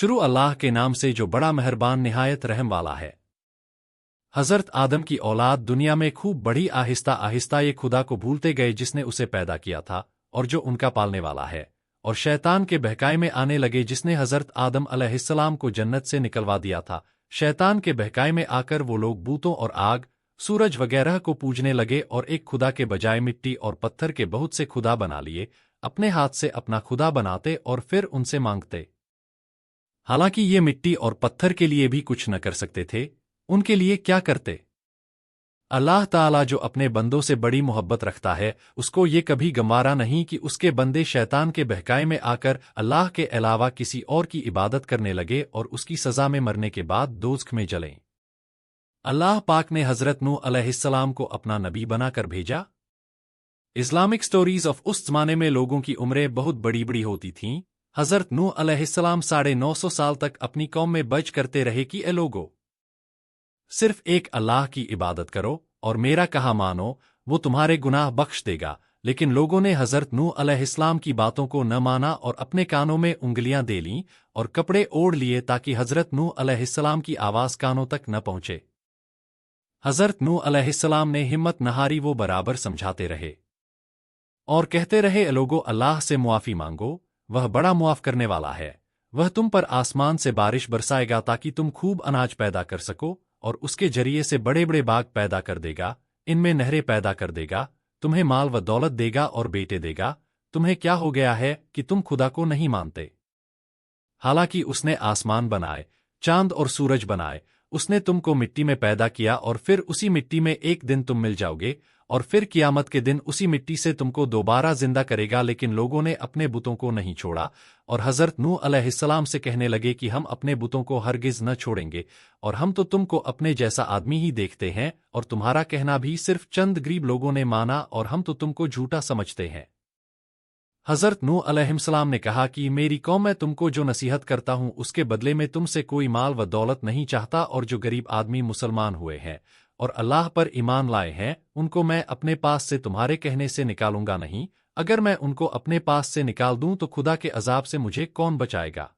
शुरू अल्लाह के नाम से जो बड़ा मेहरबान निहायत रहम वाला है। हजरत आदम की औलाद दुनिया में खूब बड़ी आहिस्ता आहिस्ता ये खुदा को भूलते गए जिसने उसे पैदा किया था और जो उनका पालने वाला है, और शैतान के बहकाए में आने लगे जिसने हजरत आदम अलैहिस्सलाम को जन्नत से निकलवा दिया था। शैतान के बहकाए में आकर वो लोग बूतों और आग, सूरज वगैरह को पूजने लगे और एक खुदा के बजाय मिट्टी और पत्थर के बहुत से खुदा बना लिए, अपने हाथ से अपना खुदा बनाते और फिर उनसे मांगते। हालांकि ये मिट्टी और पत्थर के लिए भी कुछ न कर सकते थे, उनके लिए क्या करते? अल्लाह ताला जो अपने बंदों से बड़ी मोहब्बत रखता है, उसको ये कभी गंवारा नहीं कि उसके बंदे शैतान के बहकाए में आकर अल्लाह के अलावा किसी और की इबादत करने लगे और उसकी सजा में मरने के बाद दोज़ख में जलें। अल्लाह पाक ने हजरत नूह अलैहिस्सलाम को अपना नबी बनाकर भेजा। इस्लामिक स्टोरीज ऑफ उस जमाने में लोगों की उम्रें बहुत बड़ी बड़ी होती थीं। हजरत नूह अलैहिस्सलाम 950 साल तक अपनी कौम में बज करते रहे कि ए लोगो, सिर्फ एक अल्लाह की इबादत करो और मेरा कहा मानो, वो तुम्हारे गुनाह बख्श देगा। लेकिन लोगों ने हजरत नूह अलैहिस्सलाम की बातों को न माना और अपने कानों में उंगलियां दे लीं और कपड़े ओढ़ लिए ताकि हजरत नूह अलैहिस्सलाम की आवाज कानों तक न पहुंचे। हजरत नूह अलैहिस्सलाम ने हिम्मत न हारी, वो बराबर समझाते रहे और कहते रहे, लोगो अल्लाह से मुआफी मांगो, वह बड़ा मुआफ करने वाला है। वह तुम पर आसमान से बारिश बरसाएगा ताकि तुम खूब अनाज पैदा कर सको और उसके जरिए से बड़े बड़े बाग पैदा कर देगा, इनमें नहरें पैदा कर देगा, तुम्हें माल व दौलत देगा और बेटे देगा। तुम्हें क्या हो गया है कि तुम खुदा को नहीं मानते? हालांकि उसने आसमान बनाए, चांद और सूरज बनाए, उसने तुमको मिट्टी में पैदा किया और फिर उसी मिट्टी में एक दिन तुम मिल जाओगे और फिर कियामत के दिन उसी मिट्टी से तुमको दोबारा जिंदा करेगा। लेकिन लोगों ने अपने बुतों को नहीं छोड़ा और हजरत नूह अलैहिस्सलाम से कहने लगे कि हम अपने बुतों को हरगिज न छोड़ेंगे और हम तो तुमको अपने जैसा आदमी ही देखते हैं और तुम्हारा कहना भी सिर्फ चंद गरीब लोगों ने माना और हम तो तुमको झूठा समझते हैं। हजरत नूह अलैहिस्सलाम ने कहा कि मेरी कौम, मैं तुमको जो नसीहत करता हूं उसके बदले में तुमसे कोई माल व दौलत नहीं चाहता, और जो गरीब आदमी मुसलमान हुए हैं और अल्लाह पर ईमान लाए हैं उनको मैं अपने पास से तुम्हारे कहने से निकालूंगा नहीं। अगर मैं उनको अपने पास से निकाल दूं तो खुदा के अजाब से मुझे कौन बचाएगा?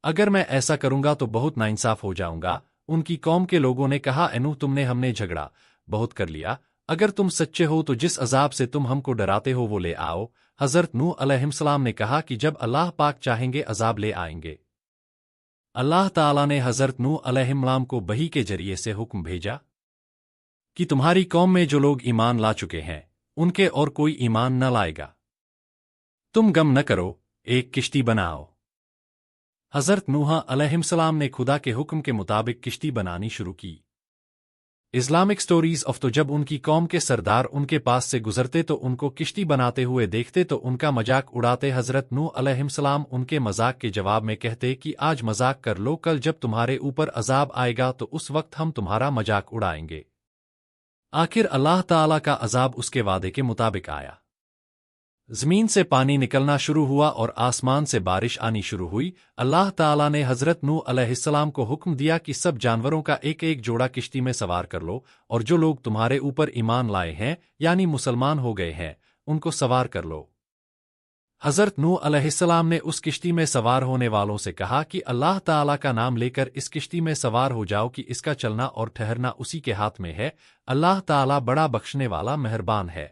अगर मैं ऐसा करूंगा तो बहुत नाइंसाफ हो जाऊंगा। उनकी कौम के लोगों ने कहा, नूह तुमने हमने झगड़ा बहुत कर लिया, अगर तुम सच्चे हो तो जिस अजाब से तुम हमको डराते हो वो ले आओ। हजरत नूह अलैहिस्सलाम ने कहा कि जब अल्लाह पाक चाहेंगे अजाब ले आएंगे। अल्लाह ताला ने हजरत नूह अलैहिस्सलाम को वही के जरिए से हुक्म भेजा कि तुम्हारी कौम में जो लोग ईमान ला चुके हैं उनके और कोई ईमान न लाएगा। तुम गम न करो, एक किश्ती बनाओ। हजरत नूह अलैहिस्सलाम ने खुदा के हुक्म के मुताबिक किश्ती बनानी शुरू की। इस्लामिक स्टोरीज ऑफ तो जब उनकी कौम के सरदार उनके पास से गुजरते तो उनको किश्ती बनाते हुए देखते तो उनका मजाक उड़ाते। हजरत नूह अलैहिस्सलाम उनके मजाक के जवाब में कहते कि आज मजाक कर लो, कल जब तुम्हारे ऊपर अजाब आएगा तो उस वक्त हम तुम्हारा मजाक उड़ाएंगे। आखिर अल्लाह ताला का अजाब उसके वादे के मुताबिक आया। जमीन से पानी निकलना शुरू हुआ और आसमान से बारिश आनी शुरू हुई। अल्लाह ताला ने हजरत नूह अलैहिस्सलाम को हुक्म दिया कि सब जानवरों का एक एक जोड़ा किश्ती में सवार कर लो और जो लोग तुम्हारे ऊपर ईमान लाए हैं यानी मुसलमान हो गए हैं उनको सवार कर लो। हजरत नूह अलैहिस्सलाम ने उस किश्ती में सवार होने वालों से कहा कि अल्लाह ताला का नाम लेकर इस किश्ती में सवार हो जाओ कि इसका चलना और ठहरना उसी के हाथ में है। अल्लाह ताला बड़ा बख्शने वाला मेहरबान है।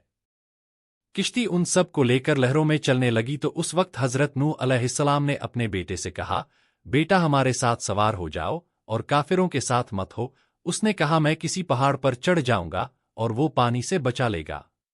किश्ती उन सब को लेकर लहरों में चलने लगी तो उस वक्त हजरत नूह अलैहिस्सलाम ने अपने बेटे से कहा, बेटा हमारे साथ सवार हो जाओ और काफिरों के साथ मत हो। उसने कहा, मैं किसी पहाड़ पर चढ़ जाऊंगा और वो पानी से बचा लेगा।